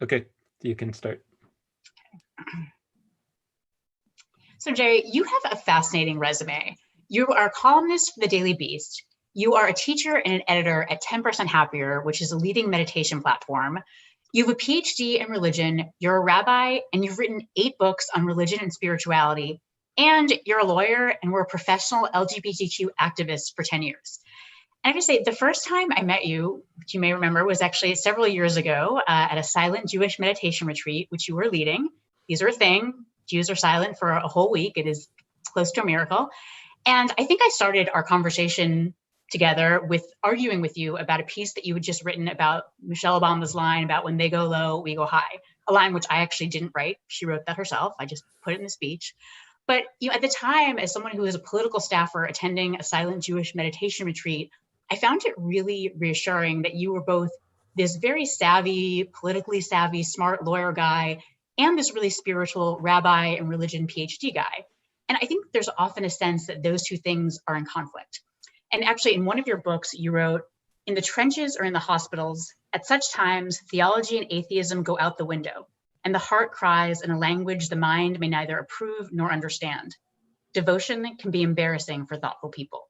Okay, you can start. So Jay, you have a fascinating resume. You are a columnist for the Daily Beast. You are a teacher and an editor at 10% Happier, which is a leading meditation platform. You have a PhD in religion, you're a rabbi, and you've written 8 books on religion and spirituality. And you're a lawyer and were a professional LGBTQ activist for 10 years. And I have to say, the first time I met you, which you may remember, was actually several years ago at a silent Jewish meditation retreat, which you were leading. These are a thing. Jews are silent for a whole week. It is close to a miracle. And I think I started our conversation together with arguing with you about a piece that you had just written about Michelle Obama's line about when they go low, we go high, a line which I actually didn't write. She wrote that herself. I just put it in the speech. But at the time, as someone who was a political staffer attending a silent Jewish meditation retreat, I found it really reassuring that you were both this very savvy, politically savvy, smart lawyer guy, and this really spiritual rabbi and religion PhD guy. And I think there's often a sense that those two things are in conflict. And actually, in one of your books, you wrote, "In the trenches or in the hospitals, at such times, theology and atheism go out the window, and the heart cries in a language the mind may neither approve nor understand. Devotion can be embarrassing for thoughtful people."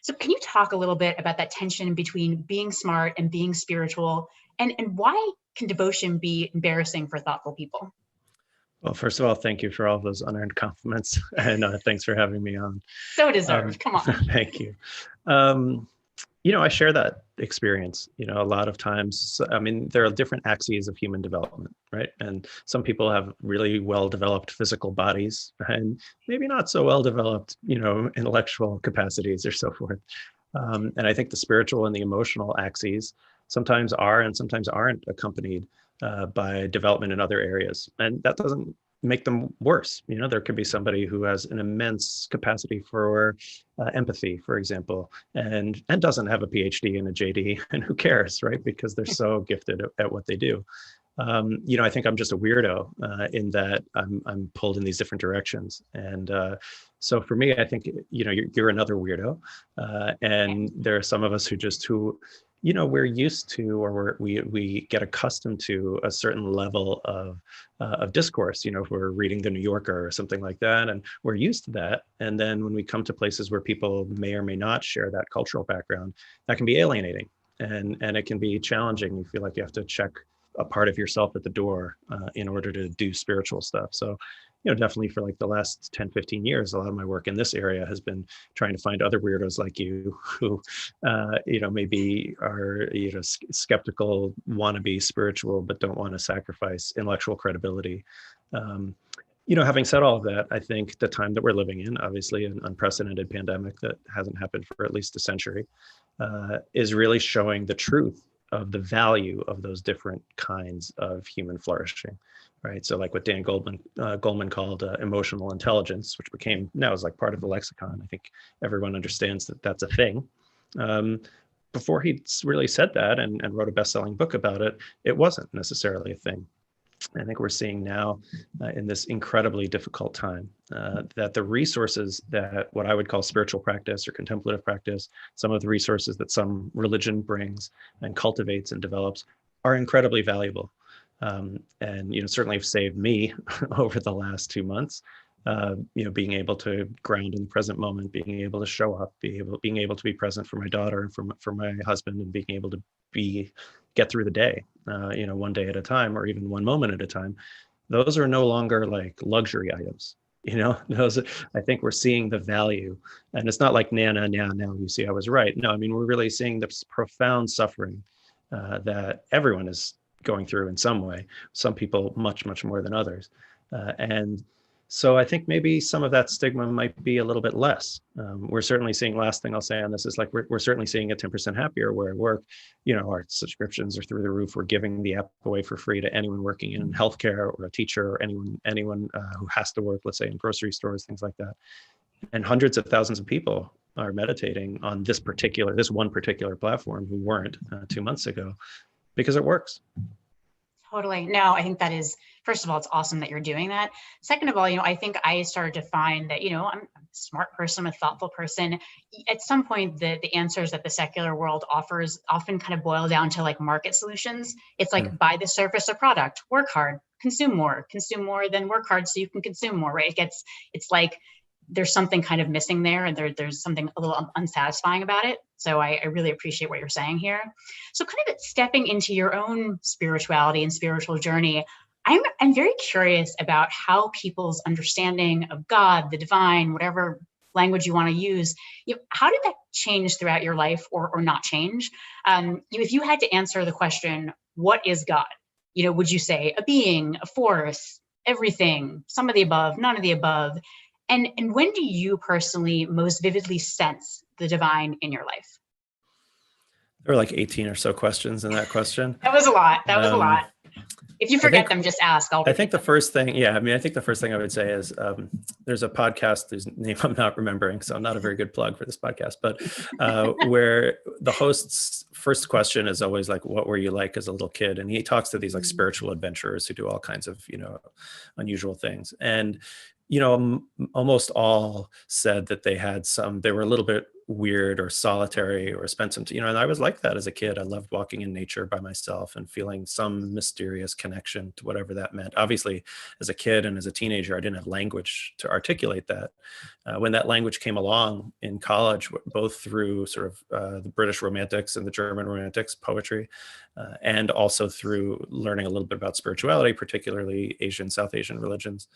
So can you talk a little bit about that tension between being smart and being spiritual, and why can devotion be embarrassing for thoughtful people? Well, first of all, thank you for all those unearned compliments, and thanks for having me on. So deserved. Come on. Thank you. I share that experience. A lot of times, there are different axes of human development, right? And some people have really well-developed physical bodies and maybe not so well-developed, intellectual capacities or so forth. And I think the spiritual and the emotional axes sometimes are and sometimes aren't accompanied by development in other areas. And that doesn't make them worse. There could be somebody who has an immense capacity for empathy, for example, and doesn't have a PhD and a JD, and who cares, right? Because they're so gifted at what they do. I think I'm just a weirdo in that I'm pulled in these different directions. And so for me, I think, you're another weirdo. And there are some of us who we're used to, or we get accustomed to a certain level of discourse, if we're reading the New Yorker or something like that, and we're used to that. And then when we come to places where people may or may not share that cultural background, that can be alienating and it can be challenging. You feel like you have to check a part of yourself at the door in order to do spiritual stuff. So, definitely for like the last 10, 15 years, a lot of my work in this area has been trying to find other weirdos like you who, maybe are, skeptical, want to be spiritual, but don't want to sacrifice intellectual credibility. Having said all of that, I think the time that we're living in, obviously an unprecedented pandemic that hasn't happened for at least a century, is really showing the truth of the value of those different kinds of human flourishing, right? So like what Dan Goleman called emotional intelligence, which now is like part of the lexicon. I think everyone understands that that's a thing. Before he really said that and wrote a best-selling book about it, it wasn't necessarily a thing. I think we're seeing now in this incredibly difficult time that the resources that what I would call spiritual practice or contemplative practice, some of the resources that some religion brings and cultivates and develops are incredibly valuable. And, certainly have saved me over the last 2 months, being able to ground in the present moment, being able to show up, being able to be present for my daughter and for my husband, and being able to get through the day, one day at a time, or even one moment at a time. Those are no longer like luxury items. Those, I think we're seeing the value, and it's not like, now you see I was right. No, we're really seeing this profound suffering that everyone is going through in some way, some people much, much more than others. And so I think maybe some of that stigma might be a little bit less. We're certainly seeing, last thing I'll say on this is like, we're certainly seeing at 10% Happier where I work, our subscriptions are through the roof. We're giving the app away for free to anyone working in healthcare or a teacher or anyone who has to work, let's say in grocery stores, things like that. And hundreds of thousands of people are meditating on this one particular platform who weren't 2 months ago, because it works. Totally. No, I think that is First of all, it's awesome that you're doing that. Second of all, I think I started to find that, I'm a smart person, a thoughtful person. At some point, the answers that the secular world offers often kind of boil down to like market solutions. It's like buy the service or product, work hard, consume more, then work hard so you can consume more, right? It's like there's something kind of missing there, and there's something a little unsatisfying about it. So I really appreciate what you're saying here. So kind of stepping into your own spirituality and spiritual journey, I'm very curious about how people's understanding of God, the divine, whatever language you want to use, how did that change throughout your life or not change? If you had to answer the question, what is God? Would you say a being, a force, everything, some of the above, none of the above? And when do you personally most vividly sense the divine in your life? There were like 18 or so questions in that question. That was a lot. If you forget them, just ask. I think the first thing I would say is there's a podcast whose name I'm not remembering, so I'm not a very good plug for this podcast, but where the host's first question is always like, what were you like as a little kid? And he talks to these like spiritual adventurers who do all kinds of, unusual things. And almost all said that they were a little bit weird or solitary or spent some, and I was like that as a kid. I loved walking in nature by myself and feeling some mysterious connection to whatever that meant. Obviously, as a kid and as a teenager, I didn't have language to articulate that. When that language came along in college, both through sort of the British Romantics and the German Romantics poetry, and also through learning a little bit about spirituality, particularly South Asian religions,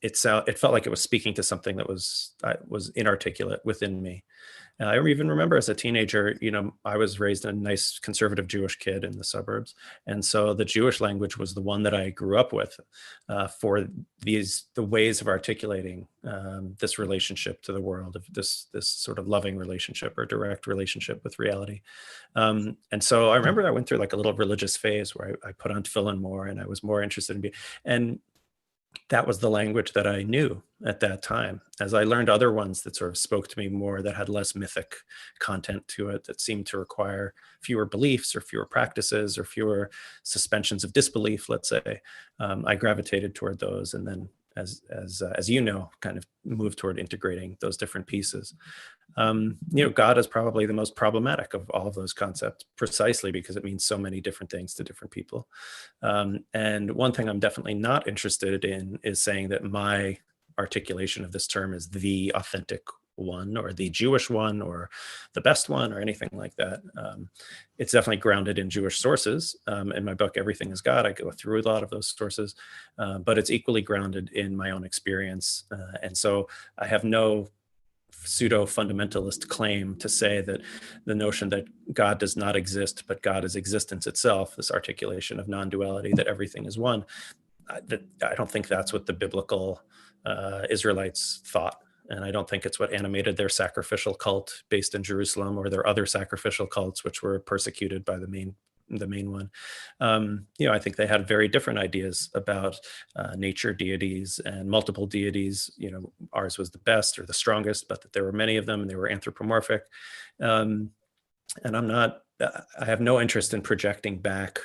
it felt like it was speaking to something that was inarticulate within me. And I even remember as a teenager, I was raised a nice conservative Jewish kid in the suburbs. And so the Jewish language was the one that I grew up with for the ways of articulating this relationship to the world, of this sort of loving relationship or direct relationship with reality. And so I remember I went through like a little religious phase where I put on tefillin more and I was more interested in and that was the language that I knew at that time. As I learned other ones that sort of spoke to me more, that had less mythic content to it, that seemed to require fewer beliefs or fewer practices or fewer suspensions of disbelief, let's say, I gravitated toward those. And then as kind of moved toward integrating those different pieces. God is probably the most problematic of all of those concepts, precisely because it means so many different things to different people. And one thing I'm definitely not interested in is saying that my articulation of this term is the authentic one or the Jewish one or the best one or anything like that. It's definitely grounded in Jewish sources. In my book, Everything is God, I go through a lot of those sources, but it's equally grounded in my own experience. And so I have no pseudo-fundamentalist claim to say that the notion that God does not exist, but God is existence itself, this articulation of non-duality, that everything is one, I don't think that's what the biblical Israelites thought. And I don't think it's what animated their sacrificial cult based in Jerusalem or their other sacrificial cults, which were persecuted by the main one. I think they had very different ideas about nature deities and multiple deities. Ours was the best or the strongest, but that there were many of them and they were anthropomorphic. And I have no interest in projecting back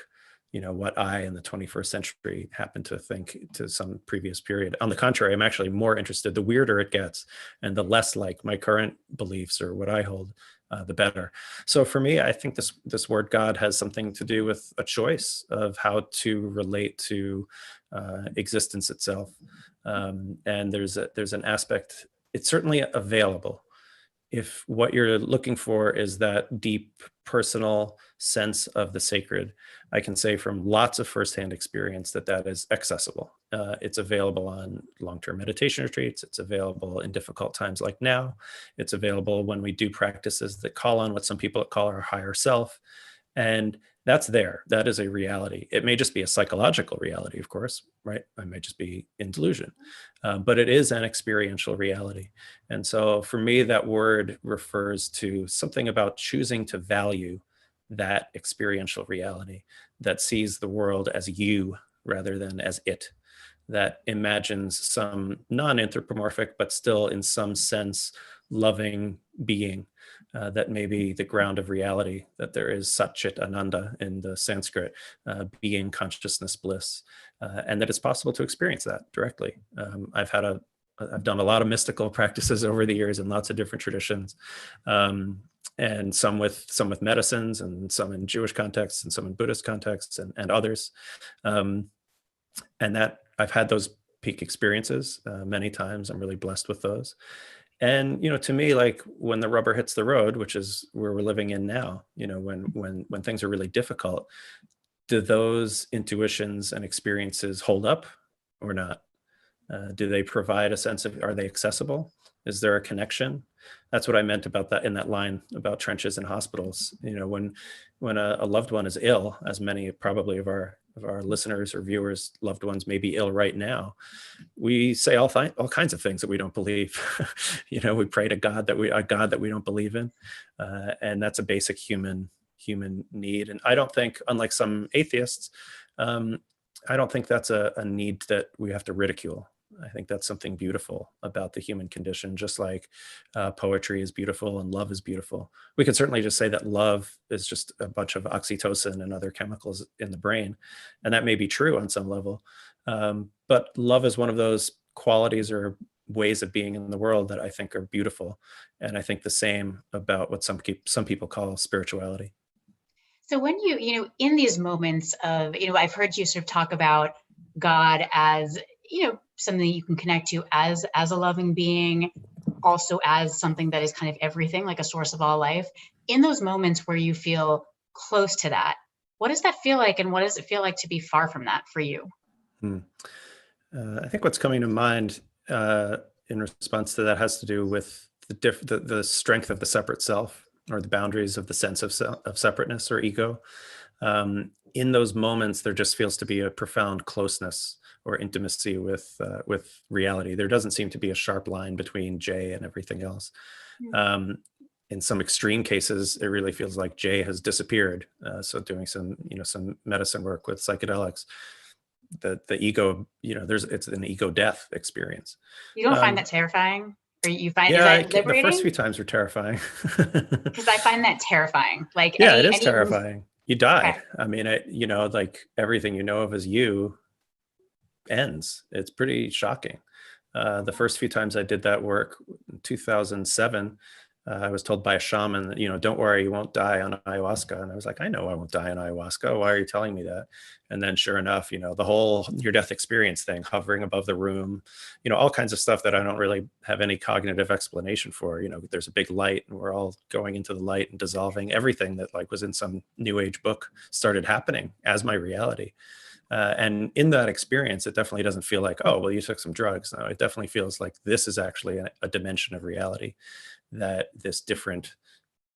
what I in the 21st century happen to think to some previous period. On the contrary, I'm actually more interested, the weirder it gets and the less like my current beliefs or what I hold, the better. So for me, I think this word God has something to do with a choice of how to relate to existence itself. And there's an aspect, it's certainly available. If what you're looking for is that deep personal sense of the sacred, I can say from lots of firsthand experience that is accessible. It's available on long-term meditation retreats. It's available in difficult times like now. It's available when we do practices that call on what some people call our higher self. And that's there. That is a reality. It may just be a psychological reality, of course, right? I may just be in delusion, but it is an experiential reality. And so for me, that word refers to something about choosing to value that experiential reality that sees the world as you rather than as it, that imagines some non-anthropomorphic, but still in some sense loving being, that may be the ground of reality, that there is Satchit Ananda in the Sanskrit, being, consciousness, bliss, and that it's possible to experience that directly. I've done a lot of mystical practices over the years in lots of different traditions, and some with medicines, and some in Jewish contexts, and some in Buddhist contexts, and others. And that I've had those peak experiences many times. I'm really blessed with those. And to me, like when the rubber hits the road, which is where we're living in now, when things are really difficult, do those intuitions and experiences hold up or not? Do they provide a sense of, are they accessible? Is there a connection? That's what I meant about that in that line about trenches and hospitals. When a loved one is ill, as many probably of our listeners or viewers, loved ones may be ill right now, we say all kinds of things that we don't believe. We pray to a God that we don't believe in, and that's a basic human need. And I don't think, unlike some atheists, I don't think that's a need that we have to ridicule. I think that's something beautiful about the human condition, just like poetry is beautiful and love is beautiful. We could certainly just say that love is just a bunch of oxytocin and other chemicals in the brain, and that may be true on some level. But love is one of those qualities or ways of being in the world that I think are beautiful. And I think the same about what some people call spirituality. So when in these moments of, I've heard you sort of talk about God as, something you can connect to as a loving being, also as something that is kind of everything, like a source of all life. In those moments where you feel close to that, what does that feel like? And what does it feel like to be far from that for you? I think what's coming to mind in response to that has to do with the strength of the separate self, or the boundaries of the sense of separateness or ego. In those moments, there just feels to be a profound closeness or intimacy with reality. There doesn't seem to be a sharp line between Jay and everything else. In some extreme cases, it really feels like Jay has disappeared. So doing some medicine work with psychedelics, the ego, it's an ego death experience. You don't find that terrifying? Or you find, yeah, is that liberating? The first few times were terrifying. Because I find that terrifying. Like, yeah, it is terrifying. You die. Okay. I mean, like everything you know of as you ends. It's pretty shocking. The first few times I did that work, in 2007, I was told by a shaman that, don't worry, you won't die on ayahuasca. And I was like, I know I won't die on ayahuasca. Why are you telling me that? And then sure enough, the whole near-death experience thing, hovering above the room, all kinds of stuff that I don't really have any cognitive explanation for. There's a big light and we're all going into the light and dissolving. Everything that was in some new age book started happening as my reality. And in that experience, it definitely doesn't feel like, oh, well, you took some drugs. No, it definitely feels like this is actually a dimension of reality that this different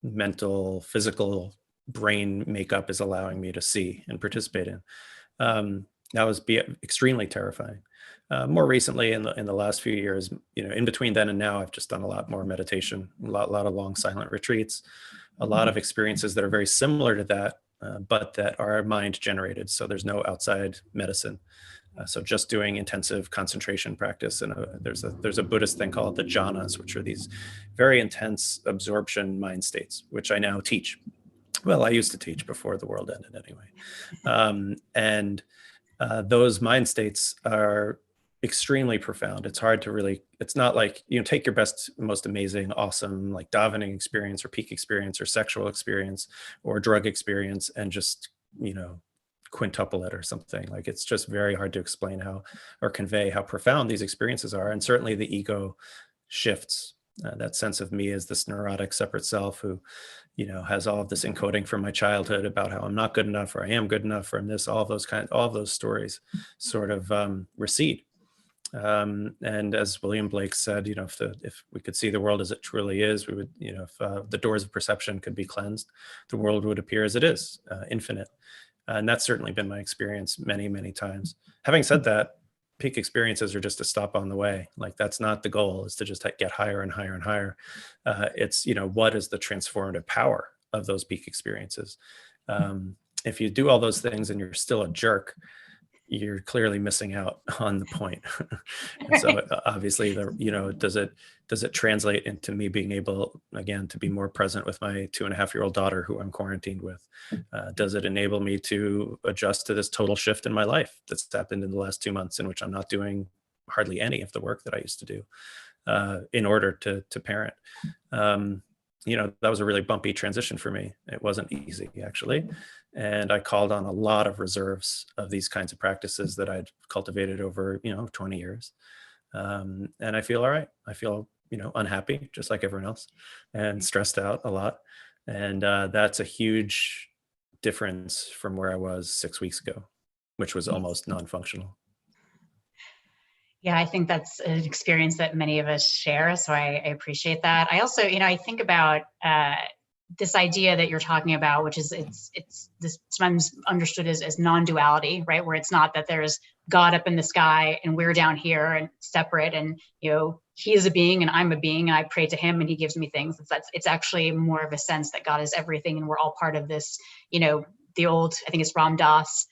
mental, physical brain makeup is allowing me to see and participate in. That was extremely terrifying. More recently, in the last few years, in between then and now, I've just done a lot more meditation, a lot of long silent retreats, a lot of experiences that are very similar to that, but that are mind generated. So there's no outside medicine. So just doing intensive concentration practice. And there's a Buddhist thing called the jhanas, which are these very intense absorption mind states, which I now teach. Well, I used to teach before the world ended anyway. And those mind states are extremely profound. It's hard to really, it's not like, take your best, most amazing, awesome, like davening experience or peak experience or sexual experience or drug experience and just, quintuple it or something. Like, it's just very hard to explain or convey how profound these experiences are. And certainly the ego shifts. That sense of me as this neurotic separate self who, has all of this encoding from my childhood about how I'm not good enough or I am good enough or I'm this, all of those stories sort of recede. And as William Blake said, if we could see the world as it truly is, we would, if the doors of perception could be cleansed, the world would appear as it is, infinite. And that's certainly been my experience many, many times. Having said that, peak experiences are just a stop on the way. Like, that's not the goal, is to just get higher and higher and higher. It's, what is the transformative power of those peak experiences? If you do all those things and you're still a jerk, you're clearly missing out on the point. And so obviously does it translate into me being able, again, to be more present with my 2.5-year-old daughter who I'm quarantined with? Does it enable me to adjust to this total shift in my life that's happened in the last 2 months, in which I'm not doing hardly any of the work that I used to do in order to parent? That was a really bumpy transition for me. It wasn't easy, actually. And I called on a lot of reserves of these kinds of practices that I'd cultivated over, 20 years. And I feel all right. I feel, unhappy, just like everyone else, and stressed out a lot. And that's a huge difference from where I was 6 weeks ago, which was almost non-functional. Yeah, I think that's an experience that many of us share. So I appreciate that. I also, I think about this idea that you're talking about, which is it's this sometimes understood as non-duality, right? Where it's not that there's God up in the sky and we're down here and separate, and he is a being and I'm a being and I pray to him and he gives me things. It's actually more of a sense that God is everything and we're all part of this. The old, I think it's Ram Dass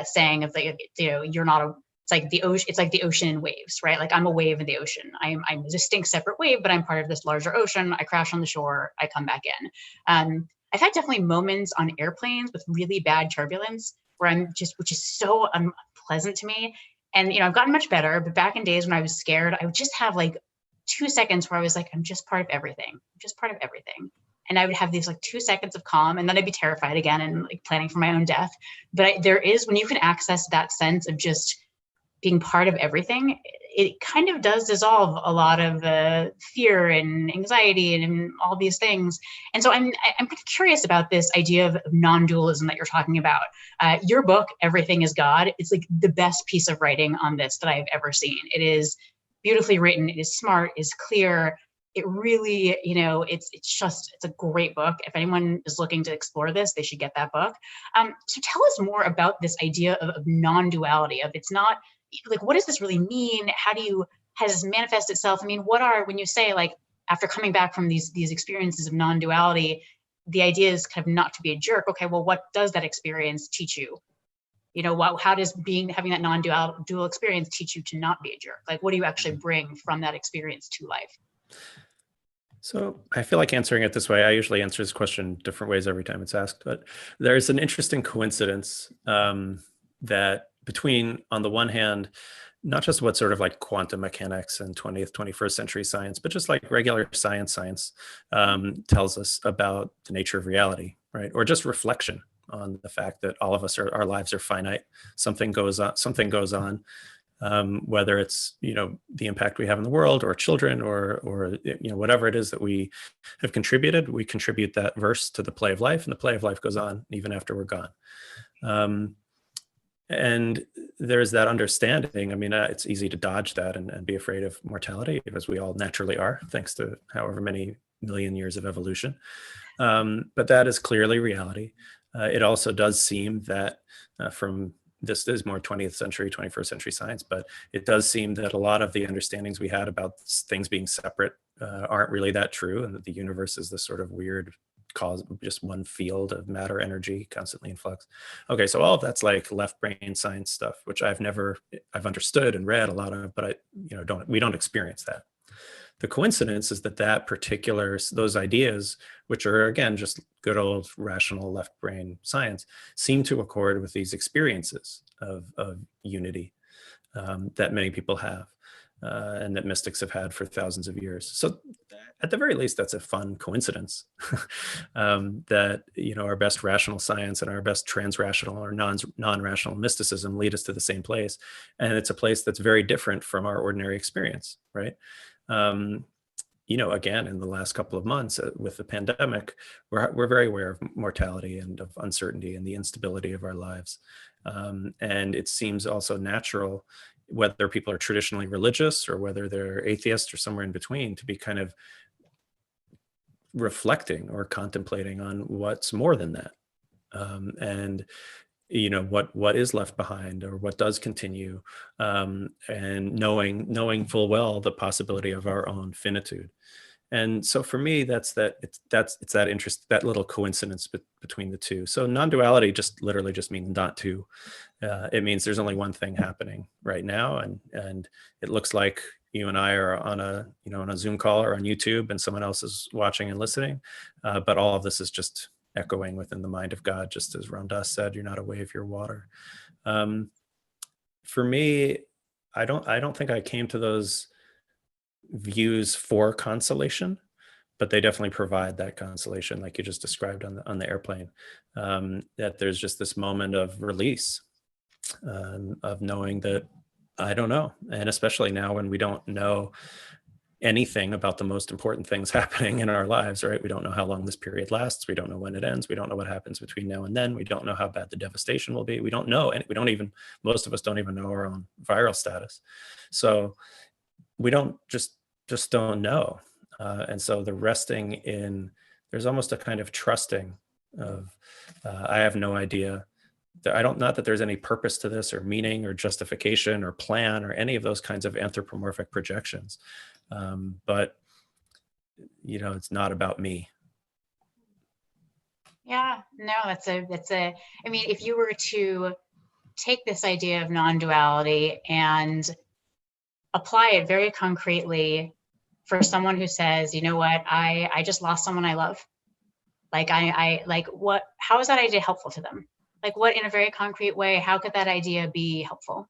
saying of you're not a it's like the ocean. It's like the ocean in waves, right? Like I'm a wave in the ocean. I'm a distinct, separate wave, but I'm part of this larger ocean. I crash on the shore. I come back in. I've had definitely moments on airplanes with really bad turbulence where which is so unpleasant to me. And I've gotten much better. But back in days when I was scared, I would just have like 2 seconds where I was like, I'm just part of everything. I'm just part of everything. And I would have these like 2 seconds of calm, and then I'd be terrified again and like planning for my own death. But there is, when you can access that sense of just being part of everything, it kind of does dissolve a lot of fear and anxiety and all these things. And so I'm kind of curious about this idea of non-dualism that you're talking about. Your book, Everything is God, it's like the best piece of writing on this that I've ever seen. It is beautifully written. It is smart, it's clear. It really, it's a great book. If anyone is looking to explore this, they should get that book. So tell us more about this idea of non-duality, of it's not, like, what does this really mean? How does this manifest itself? I mean, when you say like, after coming back from these experiences of non-duality, the idea is kind of not to be a jerk. Okay, well, what does that experience teach you? How does having that non-dual experience teach you to not be a jerk? Like, what do you actually bring from that experience to life? So I feel like answering it this way. I usually answer this question different ways every time it's asked, but there's an interesting coincidence that between, on the one hand, not just what sort of like quantum mechanics and 20th, 21st century science, but just like regular science tells us about the nature of reality, right? Or just reflection on the fact that all of us our lives are finite. Something goes on, whether it's, the impact we have in the world or children or whatever it is that we have contributed, we contribute that verse to the play of life, and the play of life goes on even after we're gone. And there's that understanding. I mean, it's easy to dodge that and be afraid of mortality, as we all naturally are, thanks to however many million years of evolution. But that is clearly reality. It also does seem that this is more 20th century, 21st century science, but it does seem that a lot of the understandings we had about things being separate aren't really that true, and that the universe is this sort of weird just one field of matter energy constantly in flux. Okay, so all of that's like left brain science stuff, which I've understood and read a lot of, but we don't experience that. The coincidence is that those ideas, which are again just good old rational left brain science, seem to accord with these experiences of unity that many people have. And that mystics have had for thousands of years. So at the very least, that's a fun coincidence that, our best rational science and our best trans-rational or non-rational mysticism lead us to the same place. And it's a place that's very different from our ordinary experience, right? Again, in the last couple of months with the pandemic, we're very aware of mortality and of uncertainty and the instability of our lives. And it seems also natural, whether people are traditionally religious or whether they're atheists or somewhere in between, to be kind of reflecting or contemplating on what's more than that. And what is left behind or what does continue, and knowing full well the possibility of our own finitude. And so for me, it's that interest, that little coincidence between the two. So non-duality just literally just means not two. It means there's only one thing happening right now, and it looks like you and I are on a Zoom call or on YouTube, and someone else is watching and listening. But all of this is just echoing within the mind of God, just as Ram Dass said, "You're not a wave, you're water." For me, I don't think I came to those views for consolation, but they definitely provide that consolation, like you just described on the airplane. That there's just this moment of release, of knowing that I don't know, and especially now when we don't know anything about the most important things happening in our lives, right? We don't know how long this period lasts. We don't know when it ends. We don't know what happens between now and then. We don't know how bad the devastation will be. We don't know, and most of us don't even know our own viral status. So we don't just don't know. And so the resting in, there's almost a kind of trusting of, I have no idea. Not that there's any purpose to this or meaning or justification or plan or any of those kinds of anthropomorphic projections. But it's not about me. Yeah, no, I mean, if you were to take this idea of non-duality and apply it very concretely for someone who says, you know what, I just lost someone I love. Like how is that idea helpful to them? Like what, in a very concrete way, how could that idea be helpful?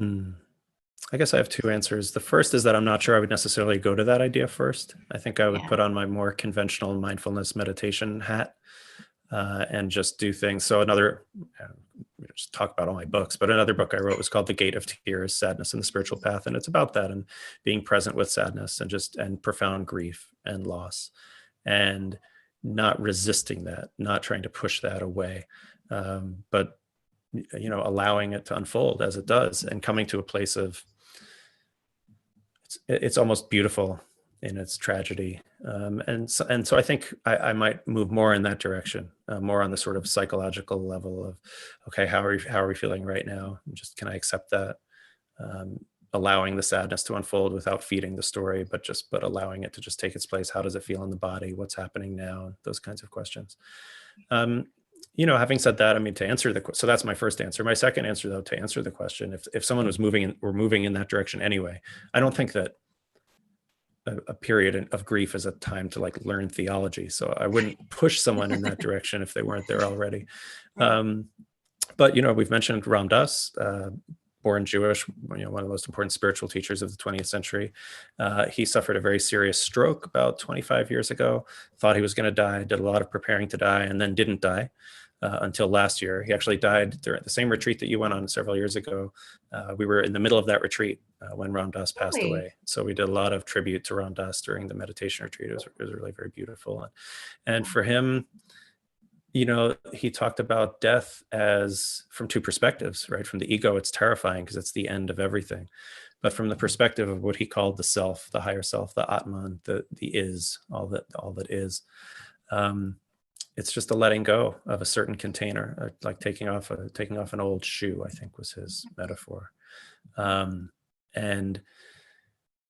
I guess I have two answers. The first is that I'm not sure I would necessarily go to that idea first. I think I would put on my more conventional mindfulness meditation hat, and just do things. So we just talk about all my books, but another book I wrote was called The Gate of Tears, Sadness and the Spiritual Path. And it's about that, and being present with sadness and profound grief and loss, and not resisting that, not trying to push that away, but allowing it to unfold as it does, and coming to a place of, it's almost beautiful in its tragedy. And so I think I might move more in that direction, more on the sort of psychological level of, okay, how are we feeling right now? And just, can I accept that? Allowing the sadness to unfold without feeding the story, but allowing it to just take its place. How does it feel in the body? What's happening now? Those kinds of questions. Having said that, I mean, so that's my first answer. My second answer, though, to answer the question, if someone was moving in that direction anyway, I don't think that a period of grief is a time to learn theology. So I wouldn't push someone in that direction if they weren't there already. But we've mentioned Ram Dass, born Jewish, one of the most important spiritual teachers of the 20th century. He suffered a very serious stroke about 25 years ago, thought he was going to die, did a lot of preparing to die, and then didn't die until last year. He actually died during the same retreat that you went on several years ago. We were in the middle of that retreat when Ram Dass passed away. So we did a lot of tribute to Ram Dass during the meditation retreat. It was really very beautiful. And for him, he talked about death as from two perspectives, right? From the ego, it's terrifying because it's the end of everything. But from the perspective of what he called the self, the higher self, the Atman, the is, all that is, it's just a letting go of a certain container, like taking off an old shoe, I think was his metaphor. And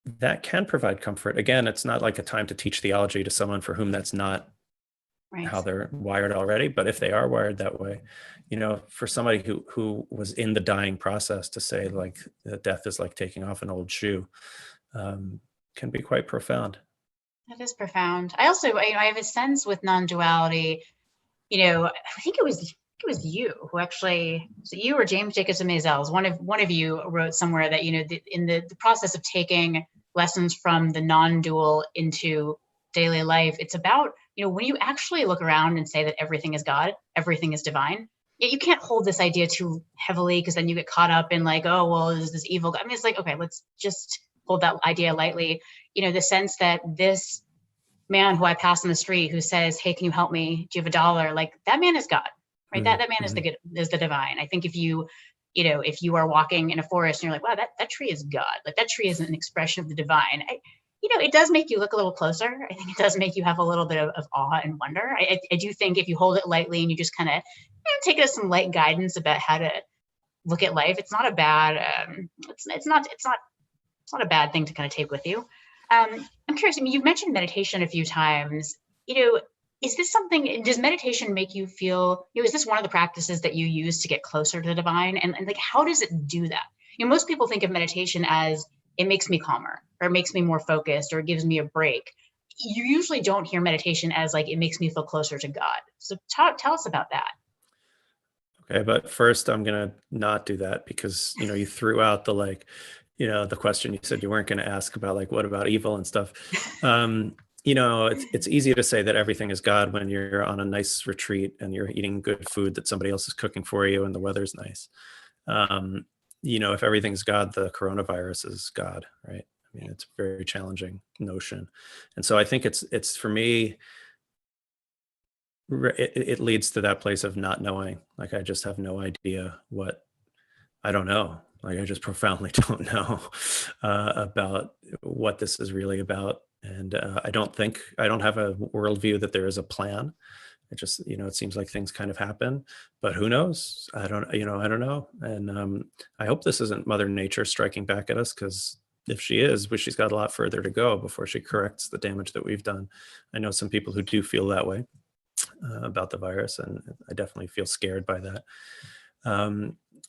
that can provide comfort. Again, it's not like a time to teach theology to someone for whom that's not how they're wired already. But if they are wired that way, for somebody who was in the dying process, to say that death is like taking off an old shoe, can be quite profound. That is profound. I also, I have a sense with non-duality, I think it was you who actually, so you or James Jacobson Maisels, one of you wrote somewhere that, in the process of taking lessons from the non-dual into daily life, it's about, when you actually look around and say that everything is God, everything is divine, you can't hold this idea too heavily, because then you get caught up in oh, well, is this evil God? I mean, it's okay, let's just hold that idea lightly. The sense that this man who I pass on the street who says, hey, can you help me? Do you have $1? That man is God, right? Mm-hmm. That man is the divine. I think if you are walking in a forest and you're like, wow, that tree is God. That tree is an expression of the divine. It does make you look a little closer. I think it does make you have a little bit of awe and wonder. I do think if you hold it lightly and you just kind of take it as some light guidance about how to look at life, it's not a bad, it's not a bad thing to kind of take with you. I'm curious, I mean, you've mentioned meditation a few times. Is this something, does meditation make you feel, is this one of the practices that you use to get closer to the divine? And like, how does it do that? Most people think of meditation as it makes me calmer, or it makes me more focused, or it gives me a break. You usually don't hear meditation as like, it makes me feel closer to God. So tell us about that. Okay, but first I'm gonna not do that because you threw out the question you said you weren't going to ask about, like, what about evil and stuff. It's easy to say that everything is God when you're on a nice retreat and you're eating good food that somebody else is cooking for you and the weather's nice. If everything's God, the coronavirus is God, right? I mean, it's a very challenging notion, and so I think it's for me. It leads to that place of not knowing. Like, I just have no idea I don't know. Like, I just profoundly don't know about what this is really about. And I don't have a worldview that there is a plan. It just, it seems like things kind of happen, but who knows? I don't know. And I hope this isn't Mother Nature striking back at us, because if she is, she's got a lot further to go before she corrects the damage that we've done. I know some people who do feel that way about the virus, and I definitely feel scared by that.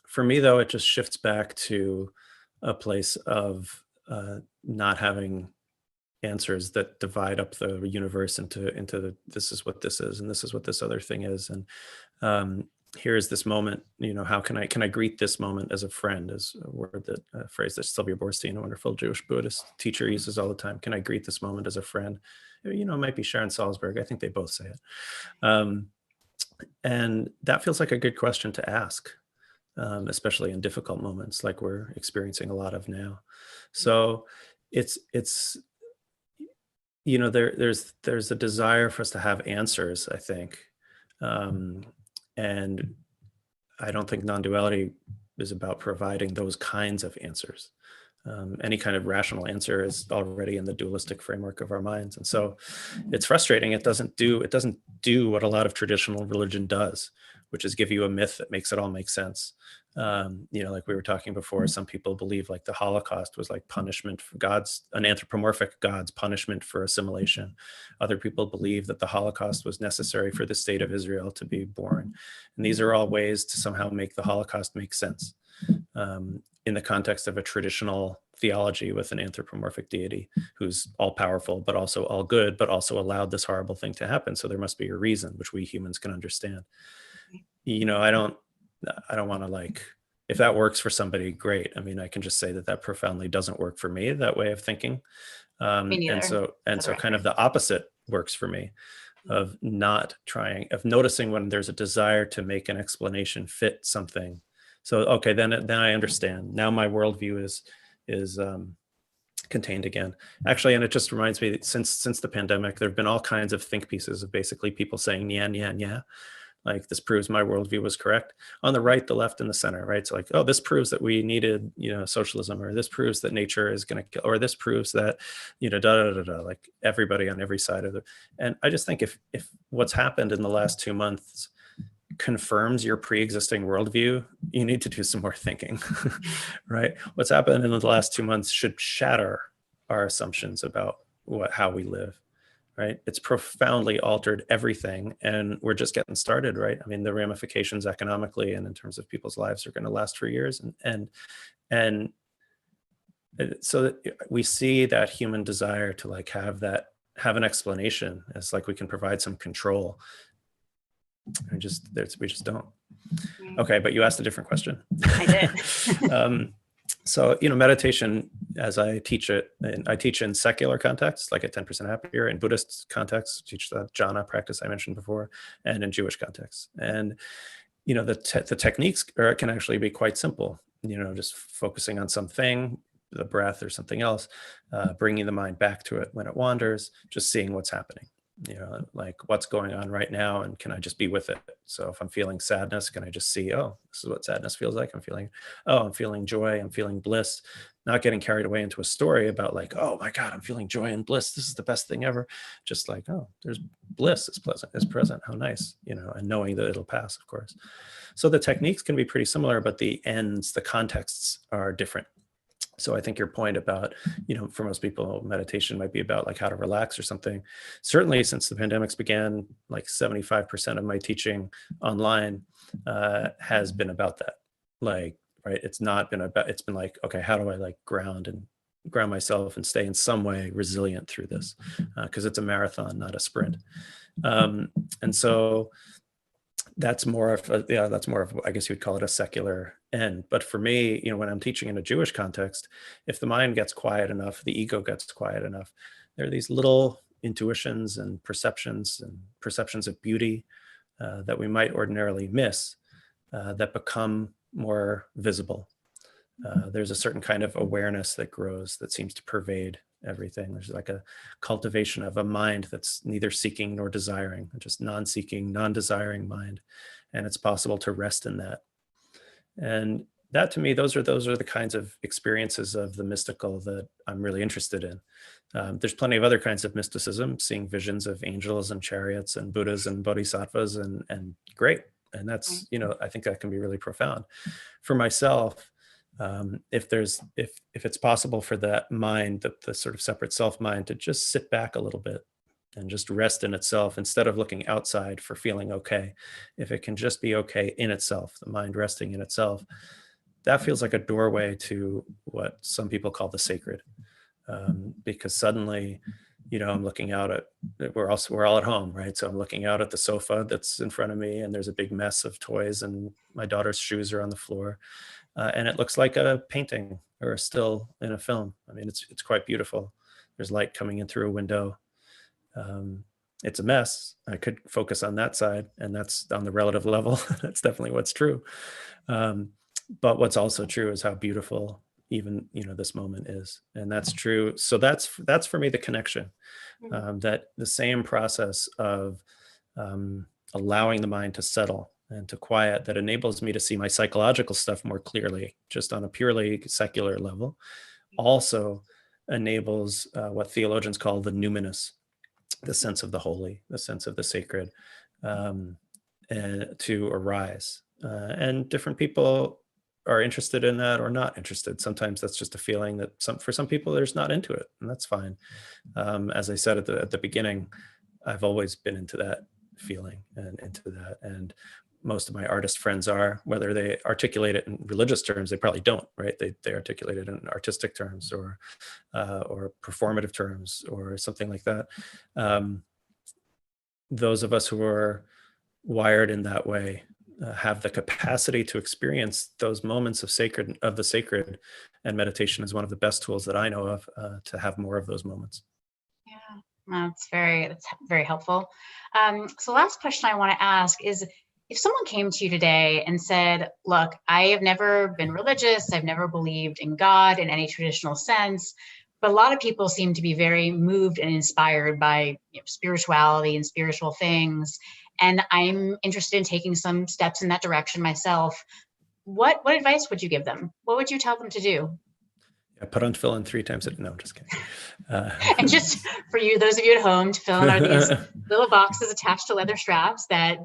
For me, though, it just shifts back to a place of not having answers that divide up the universe into this is what this is and this is what this other thing is, and here is this moment. How can I greet this moment as a friend? Is a phrase that Sylvia Boorstein, a wonderful Jewish Buddhist teacher, uses all the time. Can I greet this moment as a friend? It might be Sharon Salzberg. I think they both say it. And that feels like a good question to ask, especially in difficult moments like we're experiencing a lot of now. So there's a desire for us to have answers, I think. And I don't think non-duality is about providing those kinds of answers. Any kind of rational answer is already in the dualistic framework of our minds. And so it's frustrating. It doesn't do what a lot of traditional religion does, which is give you a myth that makes it all make sense. Like we were talking before, some people believe like the Holocaust was like punishment for an anthropomorphic God's punishment for assimilation. Other people believe that the Holocaust was necessary for the state of Israel to be born. And these are all ways to somehow make the Holocaust make sense. In the context of a traditional theology with an anthropomorphic deity who's all powerful, but also all good, but also allowed this horrible thing to happen. So there must be a reason, which we humans can understand. I don't want to, if that works for somebody, great. I mean, I can just say that profoundly doesn't work for me, that way of thinking. Me neither. And so kind of the opposite works for me, of noticing when there's a desire to make an explanation fit something. So, okay, then I understand. Now my worldview is contained again. Actually, and it just reminds me that since the pandemic, there have been all kinds of think pieces of basically people saying, yeah, yeah, yeah. Like, this proves my worldview was correct. On the right, the left, and the center, right? So like, oh, this proves that we needed, socialism, or this proves that nature is going to kill, or this proves that, da, da, da, da, like everybody on every side of it. And I just think if what's happened in the last 2 months confirms your pre-existing worldview, you need to do some more thinking, right? What's happened in the last 2 months should shatter our assumptions about how we live, right? It's profoundly altered everything, and we're just getting started, right? I mean, the ramifications economically and in terms of people's lives are going to last for years, and so we see that human desire to have an explanation as like we can provide some control. We just don't. Okay, but you asked a different question. I did. So, meditation, as I teach it, and I teach in secular contexts, like at 10% Happier, in Buddhist contexts, teach the jhana practice I mentioned before, and in Jewish contexts. And, the techniques can actually be quite simple, just focusing on something, the breath or something else, bringing the mind back to it when it wanders, just seeing what's happening. Like, what's going on right now, and can I just be with it? So if I'm feeling sadness, can I just see, oh, this is what sadness feels like? I'm feeling joy, I'm feeling bliss, not getting carried away into a story about like, oh my God, I'm feeling joy and bliss, this is the best thing ever. Just like, oh, there's bliss, it's pleasant, it's present, how nice, and knowing that it'll pass, of course. So the techniques can be pretty similar, but the ends, the contexts are different. So I think your point about, for most people, meditation might be about like how to relax or something. Certainly since the pandemics began, like 75% of my teaching online has been about that. Like, right, it's not been about, it's been like, okay, how do I like ground myself and stay in some way resilient through this? Because it's a marathon, not a sprint. And so that's more of I guess you would call it a secular end. But for me, when I'm teaching in a Jewish context, if the mind gets quiet enough, the ego gets quiet enough, there are these little intuitions and perceptions of beauty that we might ordinarily miss that become more visible. There's a certain kind of awareness that grows that seems to pervade everything. There's like a cultivation of a mind that's neither seeking nor desiring, just non-seeking, non-desiring mind. And it's possible to rest in that. And that, to me, those are the kinds of experiences of the mystical that I'm really interested in. There's plenty of other kinds of mysticism, seeing visions of angels and chariots and Buddhas and bodhisattvas, and great. And that's, I think that can be really profound. For myself, if it's possible for that mind, the sort of separate self mind, to just sit back a little bit and just rest in itself instead of looking outside for feeling okay, if it can just be okay in itself, the mind resting in itself, that feels like a doorway to what some people call the sacred. Because suddenly, I'm looking out at, we're all at home, right? So I'm looking out at the sofa that's in front of me, and there's a big mess of toys, and my daughter's shoes are on the floor. And it looks like a painting or a still in a film. I mean, it's quite beautiful. There's light coming in through a window. It's a mess. I could focus on that side, and that's on the relative level. That's definitely what's true. But what's also true is how beautiful even this moment is, and that's true. So that's for me the connection. That the same process of allowing the mind to settle and to quiet, that enables me to see my psychological stuff more clearly, just on a purely secular level, also enables what theologians call the numinous, the sense of the holy, the sense of the sacred, and to arise. And different people are interested in that or not interested. Sometimes that's just a feeling that for some people they're just not into it, and that's fine. As I said at the beginning, I've always been into that feeling and into that. And most of my artist friends are, whether they articulate it in religious terms, they probably don't, right? They articulate it in artistic terms or performative terms or something like that. Those of us who are wired in that way have the capacity to experience those moments of the sacred, and meditation is one of the best tools that I know of to have more of those moments. Yeah, that's very helpful. So last question I want to ask is, if someone came to you today and said, look, I have never been religious, I've never believed in God in any traditional sense, but a lot of people seem to be very moved and inspired by spirituality and spiritual things, and I'm interested in taking some steps in that direction myself, what advice would you give them? What would you tell them to do? Yeah, put on tefillin 3 times a day. No, I'm just kidding. And just for those of you at home, tefillin are these little boxes attached to leather straps that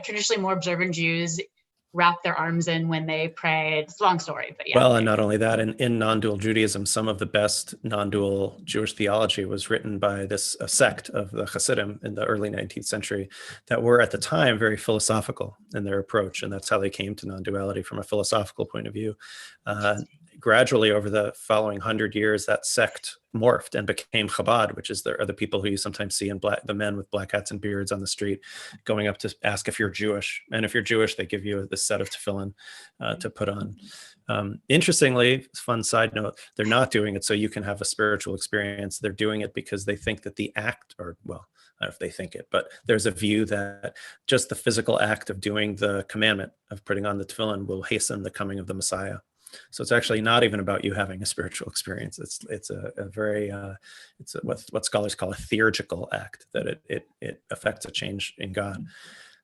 traditionally more observant Jews wrap their arms in when they pray. It's a long story, but yeah. Well, and not only that, in non-dual Judaism, some of the best non-dual Jewish theology was written by a sect of the Hasidim in the early 19th century that were at the time very philosophical in their approach, and that's how they came to non-duality from a philosophical point of view. Gradually, over the following 100 years, that sect morphed and became Chabad, which are the people who you sometimes see in the men with black hats and beards on the street, going up to ask if you're Jewish. And if you're Jewish, they give you this set of tefillin to put on. Interestingly, fun side note, they're not doing it so you can have a spiritual experience. They're doing it because they think that the act, or well, I don't know if they think it, but there's a view that just the physical act of doing the commandment of putting on the tefillin will hasten the coming of the Messiah. So it's actually not even about you having a spiritual experience. It's a very it's what scholars call a theurgical act, that it affects a change in God.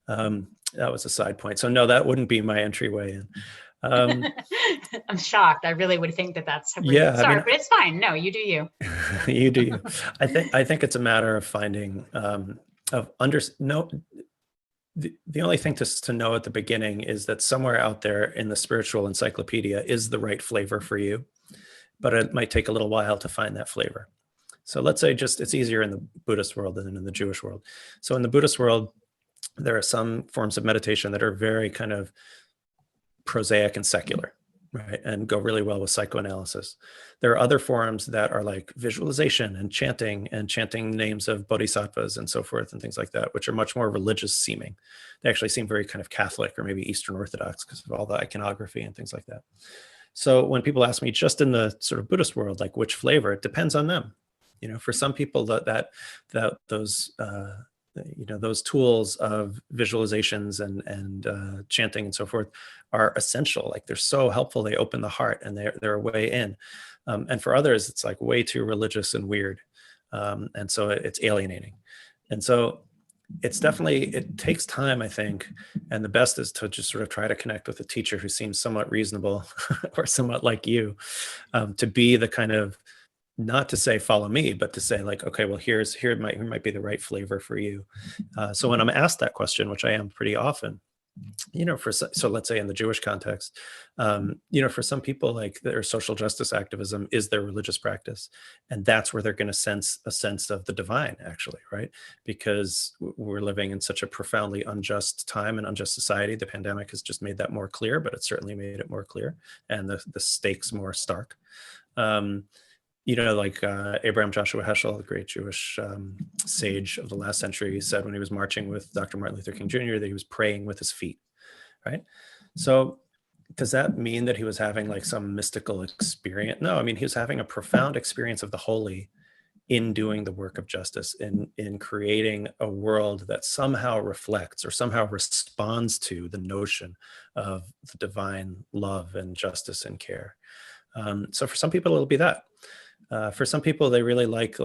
That was a side point. So no, that wouldn't be my entryway in. I'm shocked. I really would think that's but it's fine. No, you do you. You do you. I think it's a matter of finding the only thing to know at the beginning is that somewhere out there in the spiritual encyclopedia is the right flavor for you. but it might take a little while to find that flavor. So let's say just it's easier in the Buddhist world than in the Jewish world. So in the Buddhist world, there are some forms of meditation that are very kind of prosaic and secular, right? And go really well with psychoanalysis. There are other forms that are like visualization and chanting names of bodhisattvas and so forth and things like that, which are much more religious seeming. They actually seem very kind of Catholic or maybe Eastern Orthodox because of all the iconography and things like that. So when people ask me just in the sort of Buddhist world, like which flavor, it depends on them. You know, for some people those tools of visualizations and chanting and so forth are essential. Like they're so helpful. They open the heart and they're a way in. And for others, it's like way too religious and weird. And so it's alienating. And so it's definitely, it takes time, I think. And the best is to just sort of try to connect with a teacher who seems somewhat reasonable or somewhat like you, to be the kind of, not to say follow me, but to say like, okay, well, here might be the right flavor for you. So when I'm asked that question, which I am pretty often, you know, so let's say in the Jewish context, you know, for some people, like their social justice activism is their religious practice. And that's where they're going to sense a sense of the divine, actually, right? Because we're living in such a profoundly unjust time and unjust society. The pandemic has just made that more clear, but it certainly made it more clear and the stakes more stark. You know, like Abraham Joshua Heschel, the great Jewish sage of the last century, said when he was marching with Dr. Martin Luther King Jr. that he was praying with his feet, right? So does that mean that he was having like some mystical experience? No, I mean, he was having a profound experience of the holy in doing the work of justice, in creating a world that somehow reflects or somehow responds to the notion of the divine love and justice and care. So for some people, it'll be that. For some people, they really like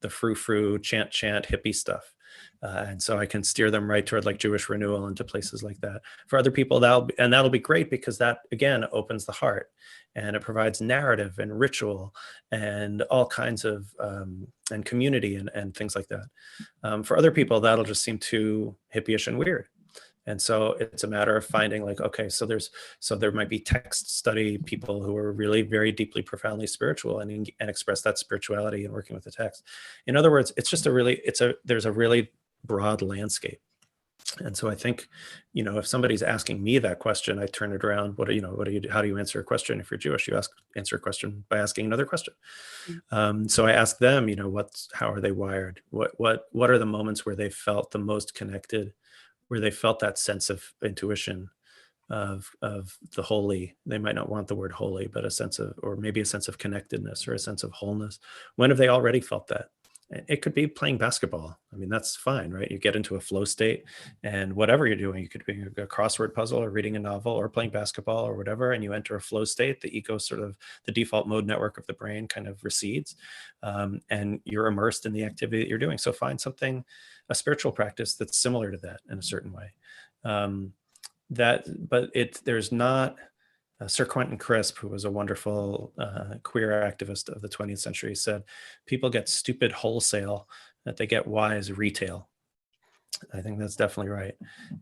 the frou-frou, chant, hippie stuff. And so I can steer them right toward like Jewish renewal into places like that. For other people, that'll be great because that, again, opens the heart and it provides narrative and ritual and all kinds of, and community and things like that. For other people, that'll just seem too hippie-ish and weird. And so it's a matter of finding like, okay, so there might be text study people who are really very deeply, profoundly spiritual and express that spirituality in working with the text. In other words, it's just there's a really broad landscape. And so I think, you know, if somebody's asking me that question, I turn it around. How do you answer a question? If you're Jewish, you answer a question by asking another question. So I ask them, you know, how are they wired? What are the moments where they felt the most connected, where they felt that sense of intuition of the holy? They might not want the word holy, but maybe a sense of connectedness or a sense of wholeness. When have they already felt that? It could be playing basketball. I mean, that's fine, right? You get into a flow state and whatever you're doing, you could be a crossword puzzle or reading a novel or playing basketball or whatever, and you enter a flow state, the the default mode network of the brain kind of recedes, and you're immersed in the activity that you're doing. So find a spiritual practice that's similar to that in a certain way. There's not, Sir Quentin Crisp, who was a wonderful queer activist of the 20th century, said, people get stupid wholesale, that they get wise retail. I think that's definitely right.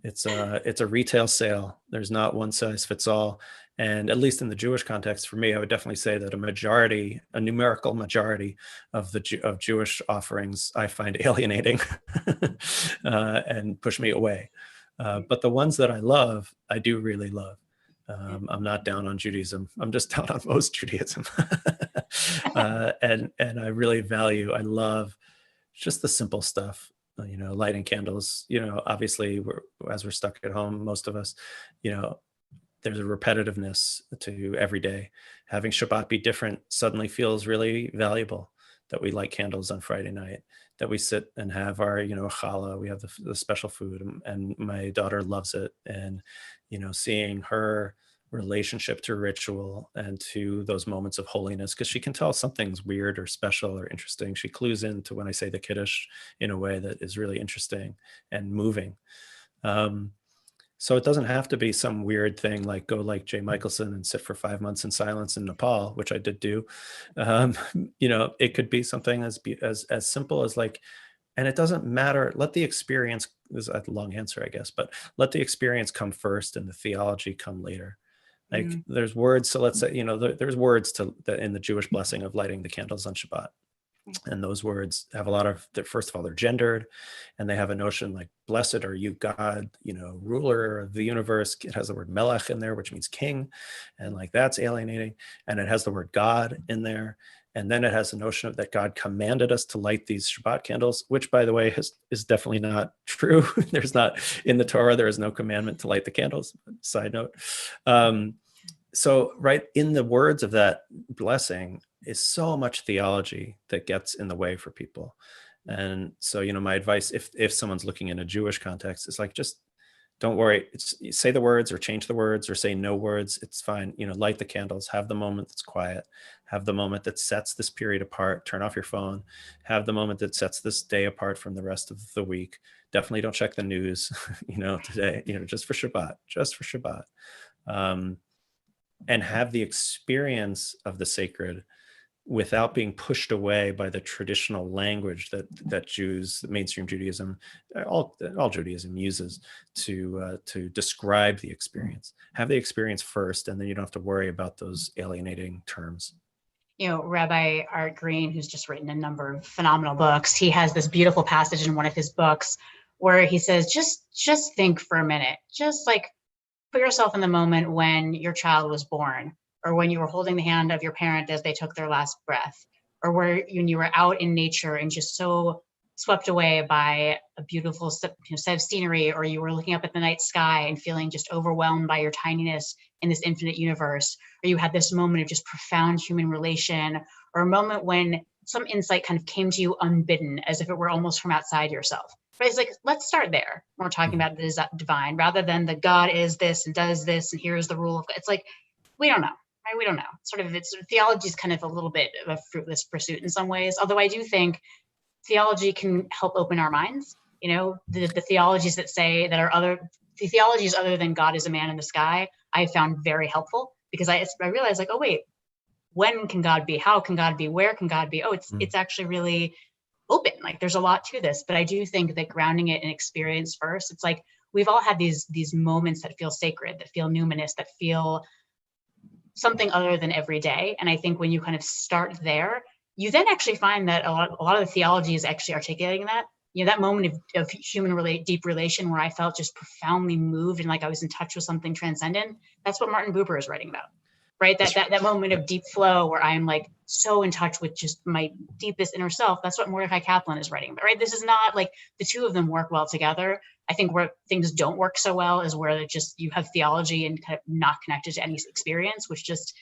It's a retail sale. There's not one size fits all. And at least in the Jewish context, for me, I would definitely say that a numerical majority of Jewish offerings I find alienating and push me away. But the ones that I love, I do really love. I'm not down on Judaism. I'm just down on most Judaism. And I love just the simple stuff, you know, lighting candles, you know, obviously as we're stuck at home, most of us, you know, there's a repetitiveness to every day. Having Shabbat be different suddenly feels really valuable, that we light candles on Friday night, that we sit and have our, you know, challah, we have the special food, and my daughter loves it. And, you know, seeing her relationship to ritual and to those moments of holiness, because she can tell something's weird or special or interesting. She clues into when I say the Kiddush in a way that is really interesting and moving. So it doesn't have to be some weird thing like go like Jay Michaelson and sit for 5 months in silence in Nepal, which I did do. You know, it could be something as simple as like, and it doesn't matter. Let the experience, this is a long answer, I guess, but let the experience come first and the theology come later. Like there's words. So let's say, there's words in the Jewish blessing of lighting the candles on Shabbat. And those words have a lot of, first of all, they're gendered, and they have a notion like, blessed are you, God, ruler of the universe. It has the word melech in there, which means king. And like, that's alienating. And it has the word God in there. And then it has the notion of that God commanded us to light these Shabbat candles, which, by the way, is definitely not true. There's not, in the Torah, there is no commandment to light the candles. Side note. So right in the words of that blessing is so much theology that gets in the way for people. And so, my advice, if someone's looking in a Jewish context, is like, just don't worry. Say the words or change the words or say no words. It's fine. Light the candles, have the moment that's quiet, have the moment that sets this period apart, turn off your phone, have the moment that sets this day apart from the rest of the week. Definitely don't check the news, today, just for Shabbat. And have the experience of the sacred without being pushed away by the traditional language that Jews, mainstream Judaism, all Judaism uses to describe the experience. Have the experience first, and then you don't have to worry about those alienating terms. Rabbi Art Green, who's just written a number of phenomenal books, he has this beautiful passage in one of his books where he says, just think for a minute, just like put yourself in the moment when your child was born, or when you were holding the hand of your parent as they took their last breath, or when you were out in nature and just so swept away by a beautiful set of scenery, or you were looking up at the night sky and feeling just overwhelmed by your tininess in this infinite universe, or you had this moment of just profound human relation, or a moment when some insight kind of came to you unbidden, as if it were almost from outside yourself. But it's like, let's start there when we're talking about the divine, rather than the God is this and does this, and here's the rule of God. It's like, we don't know. Right? We don't know. Theology is kind of a little bit of a fruitless pursuit in some ways. Although I do think theology can help open our minds. The theologies that say that the theologies other than God is a man in the sky, I found very helpful, because I realized like, oh wait, when can God be? How can God be? Where can God be? Oh, it's actually really open. Like there's a lot to this, but I do think that grounding it in experience first, it's like we've all had these moments that feel sacred, that feel numinous, that feel something other than every day. And I think when you kind of start there, you then actually find that a lot of the theology is actually articulating that. That moment of human deep relation where I felt just profoundly moved and like I was in touch with something transcendent. That's what Martin Buber is writing about, right? That moment of deep flow where I'm like so in touch with just my deepest inner self. That's what Mordecai Kaplan is writing about, right? This is not like the two of them work well together. I think where things don't work so well is where you have theology and kind of not connected to any experience, which just,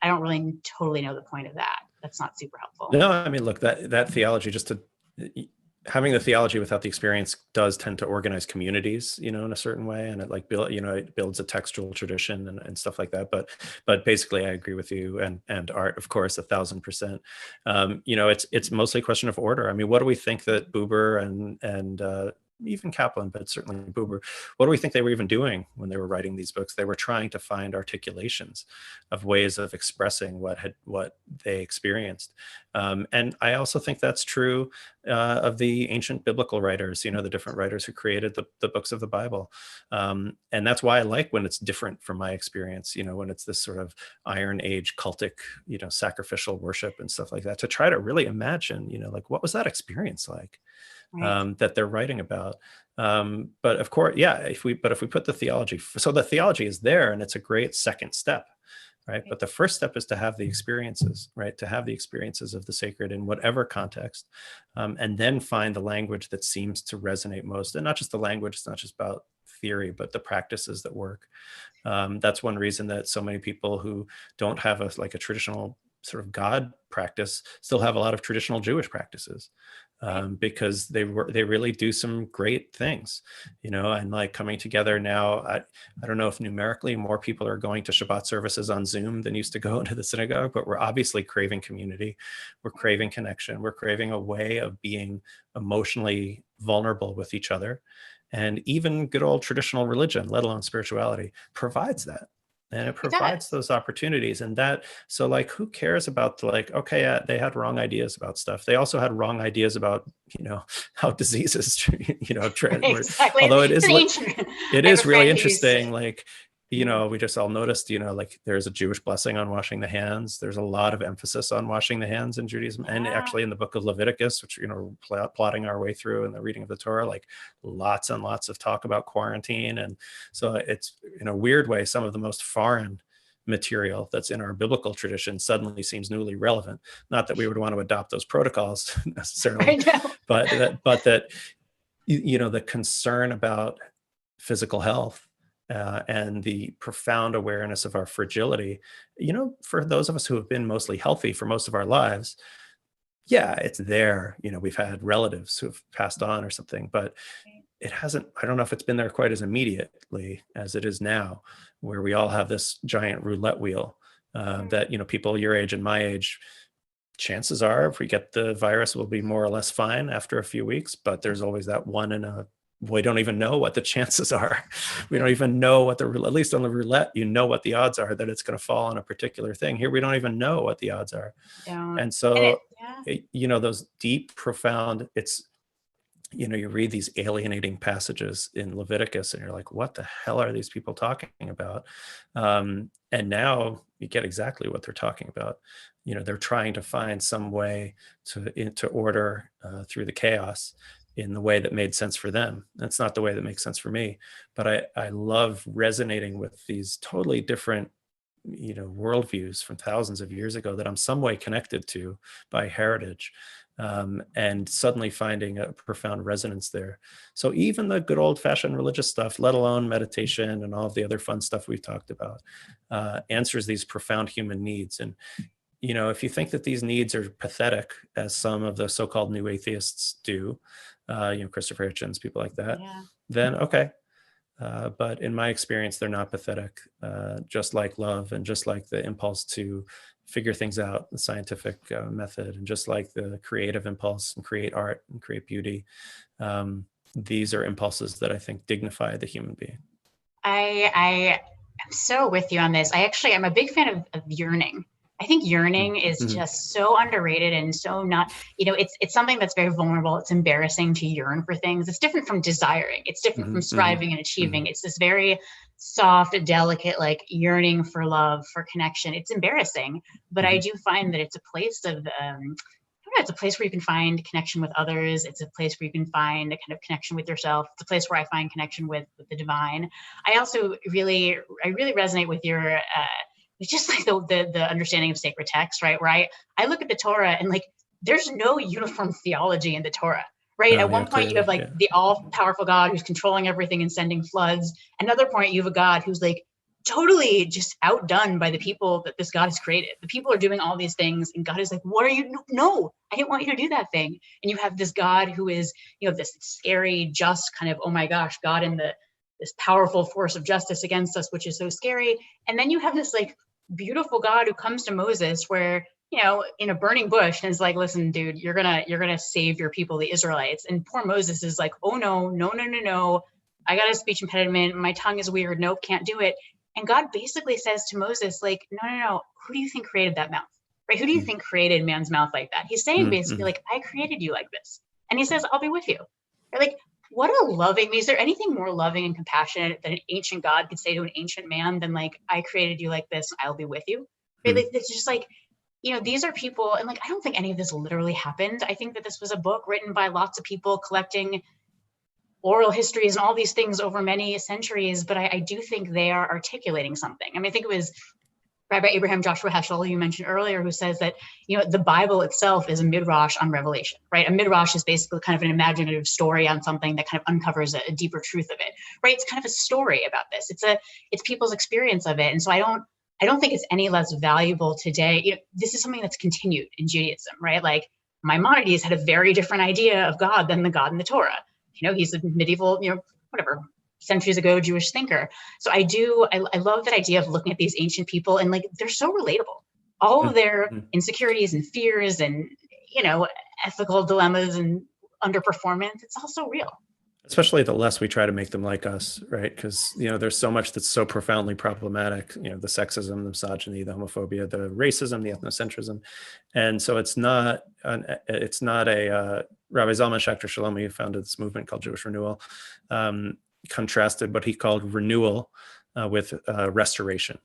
I don't really totally know the point of that. That's not super helpful. No, I mean, look, that theology, having the theology without the experience does tend to organize communities, in a certain way. And it it builds a textual tradition and stuff like that. But basically I agree with you and Art, of course, 1,000%. It's mostly a question of order. I mean, what do we think that Buber and even Kaplan, but certainly Buber, what do we think they were even doing when they were writing these books? They were trying to find articulations of ways of expressing what they experienced. And I also think that's true of the ancient biblical writers, the different writers who created the books of the Bible. And that's why I like when it's different from my experience, when it's this sort of Iron Age cultic, sacrificial worship and stuff like that, to try to really imagine, like, what was that experience like? Right. That they're writing about. But of course, yeah, if we put the theology, so the theology is there and it's a great second step, right? But the first step is to have the experiences, right? To have the experiences of the sacred in whatever context, and then find the language that seems to resonate most. And not just the language, it's not just about theory, but the practices that work. That's one reason that so many people who don't have a traditional sort of God practice still have a lot of traditional Jewish practices, because they really do some great things, and like coming together now. I don't know if numerically more people are going to Shabbat services on Zoom than used to go into the synagogue, but we're obviously craving community. We're craving connection. We're craving a way of being emotionally vulnerable with each other. And even good old traditional religion, let alone spirituality, provides that. And it provides those opportunities. And so like, who cares about okay, they had wrong ideas about stuff. They also had wrong ideas about, how diseases, Exactly. although it is really interesting. Like, we just all noticed, like there's a Jewish blessing on washing the hands. There's a lot of emphasis on washing the hands in Judaism, and actually in the book of Leviticus, which, plotting our way through in the reading of the Torah, like lots and lots of talk about quarantine. And so it's, in a weird way, some of the most foreign material that's in our biblical tradition suddenly seems newly relevant. Not that we would want to adopt those protocols necessarily, but that, the concern about physical health, and the profound awareness of our fragility, for those of us who have been mostly healthy for most of our lives, yeah, it's there. We've had relatives who have passed on or something, but it hasn't, I don't know if it's been there quite as immediately as it is now, where we all have this giant roulette wheel, that, people your age and my age, chances are if we get the virus, we'll be more or less fine after a few weeks, but there's always that one in a, we don't even know what the chances are. We don't even know what at least on the roulette, what the odds are that it's going to fall on a particular thing. Here, we don't even know what the odds are. And so, those deep, profound, it's, you read these alienating passages in Leviticus and you're like, what the hell are these people talking about? And now you get exactly what they're talking about. They're trying to find some way to order through the chaos in the way that made sense for them. That's not the way that makes sense for me. But I love resonating with these totally different, worldviews from thousands of years ago that I'm some way connected to by heritage. And suddenly finding a profound resonance there. So even the good old fashioned religious stuff, let alone meditation and all of the other fun stuff we've talked about, answers these profound human needs. And, if you think that these needs are pathetic, as some of the so-called new atheists do, Christopher Hitchens, people like that, then okay. But in my experience, they're not pathetic, just like love and just like the impulse to figure things out, the scientific method, and just like the creative impulse and create art and create beauty. These are impulses that I think dignify the human being. I am so with you on this. I'm a big fan of yearning. I think yearning is just so underrated and so not, it's something that's very vulnerable. It's embarrassing to yearn for things. It's different from desiring. It's different from striving and achieving. It's this very soft, delicate, like yearning for love, for connection. It's embarrassing, but I do find that it's a place of, it's a place where you can find connection with others. It's a place where you can find a kind of connection with yourself. It's a place where I find connection with the divine. I also really resonate with your, it's just like the understanding of sacred text, right? Where I look at the Torah and like, there's no uniform theology in the Torah, right? At one point you have like the all powerful God who's controlling everything and sending floods. Another point you have a God who's like totally just outdone by the people that this God has created. The people are doing all these things and God is like, what are you? No, I didn't want you to do that thing. And you have this God who is, this scary, just kind of, oh my gosh, God in this powerful force of justice against us, which is so scary. And then you have this like beautiful God who comes to Moses where, in a burning bush and is like, listen, dude, you're gonna save your people, the Israelites. And poor Moses is like, oh no. I got a speech impediment. My tongue is weird. Nope, can't do it. And God basically says to Moses, like, no. Who do you think created that mouth? Right? Who do you think created man's mouth like that? He's saying basically like, I created you like this. And he says, I'll be with you. Right? Like, what a loving, is there anything more loving and compassionate that an ancient God could say to an ancient man than like, I created you like this, I'll be with you? Right? Like, it's just like, these are people, and like, I don't think any of this literally happened. I think that this was a book written by lots of people collecting oral histories and all these things over many centuries, but I do think they are articulating something. I mean, I think it was Rabbi Abraham Joshua Heschel, you mentioned earlier, who says that, the Bible itself is a midrash on Revelation, right? A midrash is basically kind of an imaginative story on something that kind of uncovers a deeper truth of it, right? It's kind of a story about this. It's people's experience of it. And so I don't think it's any less valuable today. This is something that's continued in Judaism, right? Like Maimonides had a very different idea of God than the God in the Torah. He's a medieval, centuries ago Jewish thinker. So I love that idea of looking at these ancient people and like, they're so relatable. All of their insecurities and fears and, ethical dilemmas and underperformance, it's all so real. Especially the less we try to make them like us, right? Because, there's so much that's so profoundly problematic, the sexism, the misogyny, the homophobia, the racism, the ethnocentrism. And so it's not a Rabbi Zalman Schachter Shalomi, who founded this movement called Jewish Renewal, contrasted what he called renewal with restoration.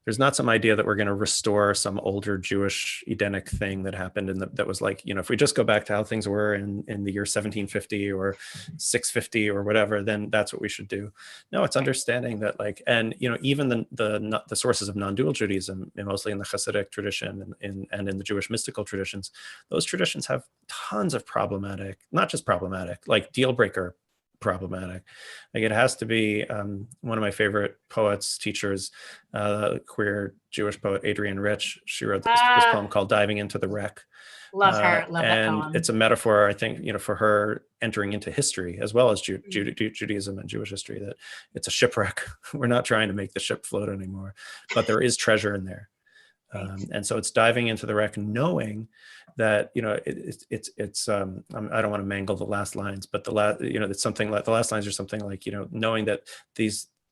There's not some idea that we're going to restore some older Jewish Edenic thing that happened that was like, if we just go back to how things were in the year 1750 or 650 or whatever, then that's what we should do. No, it's understanding that and even the sources of non-dual Judaism, mostly in the Hasidic tradition and in the Jewish mystical traditions, those traditions have tons of problematic, not just problematic, like deal breaker problematic. Like it has to be one of my favorite poets, teachers, queer Jewish poet Adrienne Rich. She wrote this poem called "Diving into the Wreck." Love her. Love that poem. And it's a metaphor, I think, for her entering into history as well as Judaism and Jewish history. That it's a shipwreck. We're not trying to make the ship float anymore, but there is treasure in there. And so it's diving into the wreck, knowing that it's I don't want to mangle the last lines, but it's something like the last lines are something like knowing that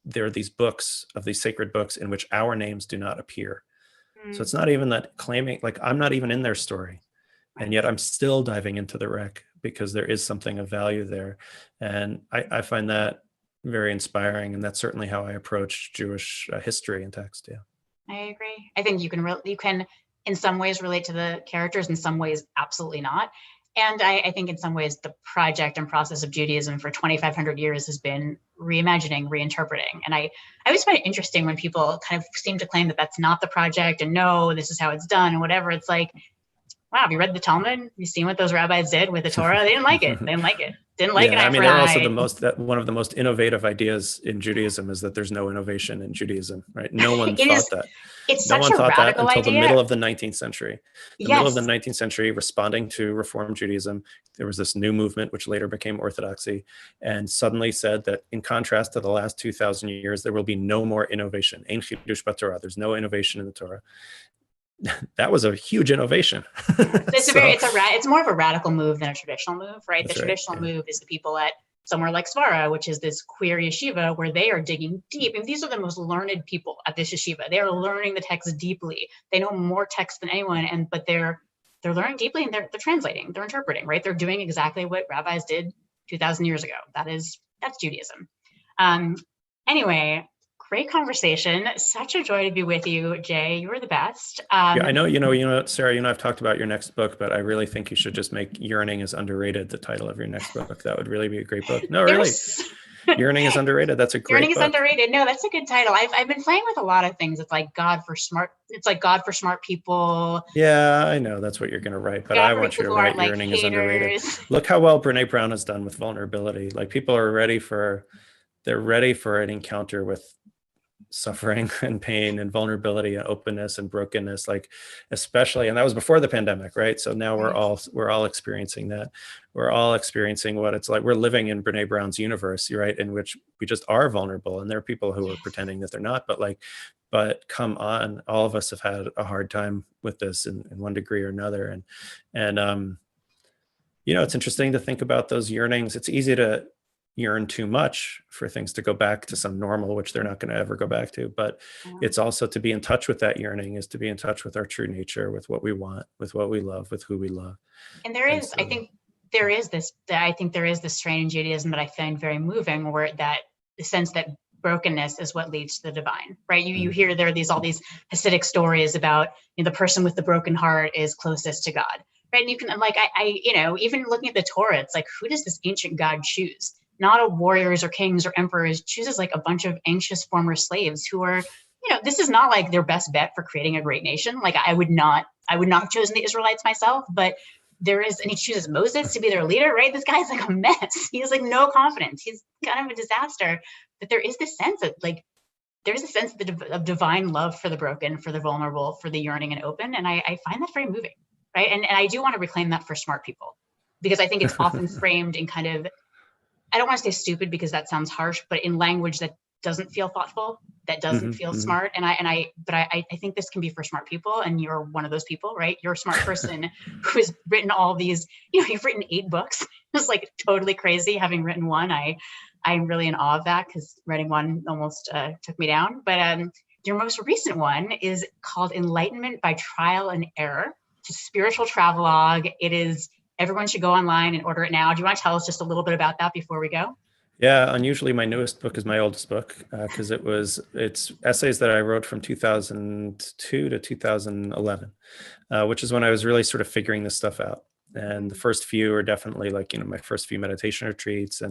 there are these books of these sacred books in which our names do not appear. So it's not even that claiming like I'm not even in their story, and yet I'm still diving into the wreck because there is something of value there, and I find that very inspiring, and that's certainly how I approach Jewish history and text. Yeah. I agree. I think you can in some ways relate to the characters, in some ways absolutely not. And I think in some ways the project and process of Judaism for 2,500 years has been reimagining, reinterpreting. And I always find it interesting when people kind of seem to claim that that's not the project and no, this is how it's done and whatever. It's like, wow, have you read the Talmud? Have you seen what those rabbis did with the Torah? They didn't like it. They didn't like it. Didn't like it. I mean, they're also one of the most innovative ideas in Judaism is that there's no innovation in Judaism, right? No one thought that. It's no such one a thought that radical until idea. the middle of the 19th century. Middle of the 19th century, responding to Reform Judaism, there was this new movement, which later became Orthodoxy, and suddenly said that in contrast to the last 2,000 years, there will be no more innovation. Ein chidush b'Torah. There's no innovation in the Torah. That was a huge innovation. It's more of a radical move than a traditional move, right? The traditional move is the people at somewhere like Svara, which is this queer yeshiva where they are digging deep. And these are the most learned people at this yeshiva. They are learning the text deeply. They know more text than anyone, but they're learning deeply and they're translating, they're interpreting, right? They're doing exactly what rabbis did 2,000 years ago. That's Judaism. Anyway, great conversation. Such a joy to be with you, Jay. You were the best. I know, Sarah, I've talked about your next book, but I really think you should just make Yearning is Underrated the title of your next book. That would really be a great book. No, really. Yearning is Underrated. That's a great Yearning book. is Underrated. No, that's a good title. I've been playing with a lot of things. It's like God for smart people. Yeah, I know that's what you're going to write, but I want you to write Yearning is Underrated. Look how well Brene Brown has done with vulnerability. Like people are ready for an encounter with suffering and pain and vulnerability and openness and brokenness, like especially, and that was before the pandemic, right? So now we're all experiencing that. We're all experiencing what it's like. We're living in Brene Brown's universe, right? In which we just are vulnerable, and there are people who are pretending that they're not, but come on, all of us have had a hard time with this in one degree or another. And it's interesting to think about those yearnings. It's easy to yearn too much for things to go back to some normal, which they're not going to ever go back to. But it's also to be in touch with that yearning, is to be in touch with our true nature, with what we want, with what we love, with who we love. And I think there is this strain in Judaism that I find very moving, where the sense that brokenness is what leads to the divine, right? You hear there are all these Hasidic stories about the person with the broken heart is closest to God, right? And you can even looking at the Torah, it's like, who does this ancient God choose? Not a warriors or kings or emperors, chooses like a bunch of anxious former slaves who are, this is not like their best bet for creating a great nation. Like I would not have chosen the Israelites myself, but and he chooses Moses to be their leader, right? This guy's like a mess. He has like no confidence. He's kind of a disaster. But there is this sense of divine love for the broken, for the vulnerable, for the yearning and open. And I find that very moving, right? And I do want to reclaim that for smart people, because I think it's often framed in kind of, I don't want to say stupid because that sounds harsh, but in language that doesn't feel thoughtful, that doesn't feel smart. And I think this can be for smart people, and you're one of those people, right? You're a smart person who has written all these, you've written 8 books. It's like totally crazy having written one. I'm really in awe of that, because writing one almost took me down. But your most recent one is called Enlightenment by Trial and Error. It's a spiritual travelogue. Everyone should go online and order it now. Do you want to tell us just a little bit about that before we go? Yeah, unusually my newest book is my oldest book because it's essays that I wrote from 2002 to 2011, which is when I was really sort of figuring this stuff out. And the first few are definitely like, my first few meditation retreats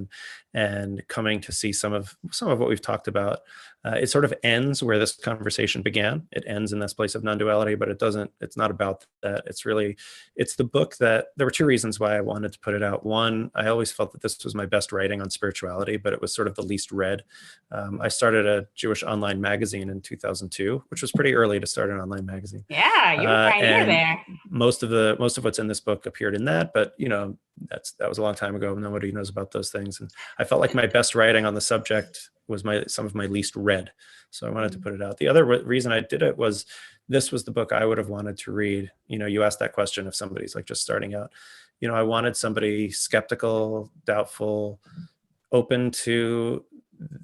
and coming to see some of what we've talked about. It sort of ends where this conversation began. It ends in this place of non-duality, but it's not about that. It's the book that there were two reasons why I wanted to put it out. One, I always felt that this was my best writing on spirituality, but it was sort of the least read. I started a Jewish online magazine in 2002, which was pretty early to start an online magazine. Yeah, you were pioneer And there. most of what's in this book appeared in that, but that was a long time ago. Nobody knows about those things. And I felt like my best writing on the subject was some of my least read. So I wanted to put it out. The other reason I did it was this was the book I would have wanted to read. You asked that question if somebody's like just starting out. I wanted somebody skeptical, doubtful, open to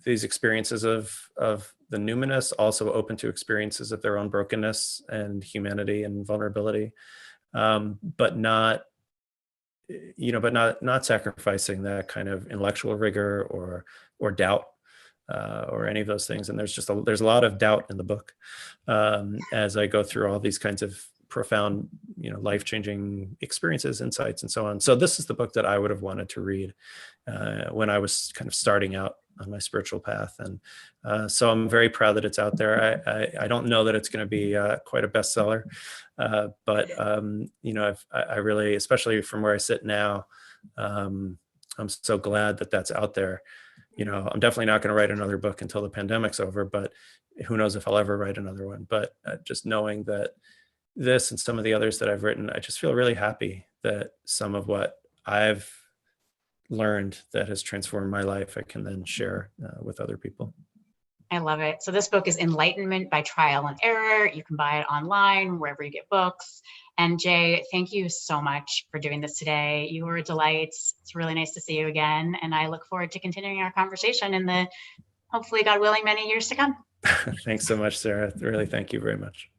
these experiences of the numinous, also open to experiences of their own brokenness and humanity and vulnerability, but not not sacrificing that kind of intellectual rigor or doubt or any of those things. And there's a lot of doubt in the book as I go through all these kinds of profound, life-changing experiences, insights, and so on. So this is the book that I would have wanted to read when I was kind of starting out on my spiritual path. And so I'm very proud that it's out there. I don't know that it's going to be quite a bestseller, but I really, especially from where I sit now, I'm so glad that that's out there. I'm definitely not going to write another book until the pandemic's over, but who knows if I'll ever write another one. But just knowing that this and some of the others that I've written, I just feel really happy that some of what I've learned that has transformed my life, I can then share with other people. I love it. So this book is Enlightenment by Trial and Error. You can buy it online, wherever you get books. And Jay, thank you so much for doing this today. You were a delight. It's really nice to see you again. And I look forward to continuing our conversation in the, hopefully, God willing, many years to come. Thanks so much, Sarah. Really, thank you very much.